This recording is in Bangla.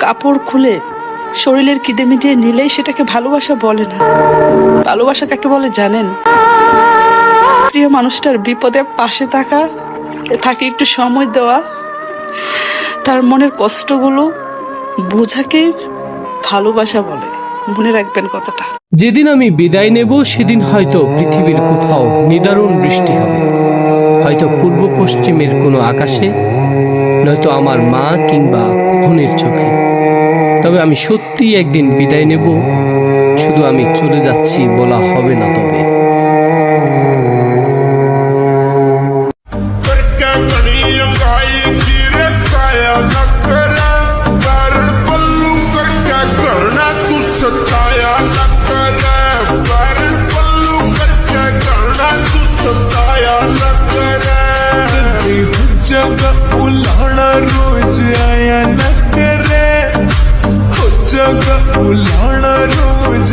কাপড় খুলে শরীরের কিদে মিটিয়ে নিলেই সেটাকে ভালোবাসা বলে না। ভালোবাসা কাকে বলে জানেন? প্রিয় মানুষটার বিপদে পাশে থাকা, তাকে একটু সময় দেওয়া, তার মনের কষ্টগুলো বোঝাকে ভালোবাসা বলে। মনে রাখবেন কথাটা। যেদিন আমি বিদায় নেব সেদিন হয়তো পৃথিবীর কোথাও নিদারুণ বৃষ্টি হবে, হয়তো পূর্ব পশ্চিমের কোনো আকাশে, নয়তো আমার মা কিংবা বোনের চোখে। তবে আমি সত্যিই একদিন বিদায় নেব, শুধু আমি চলে যাচ্ছি বলা হবে না। তবে उलाना रोज आया न करे, जगह उलाना रोज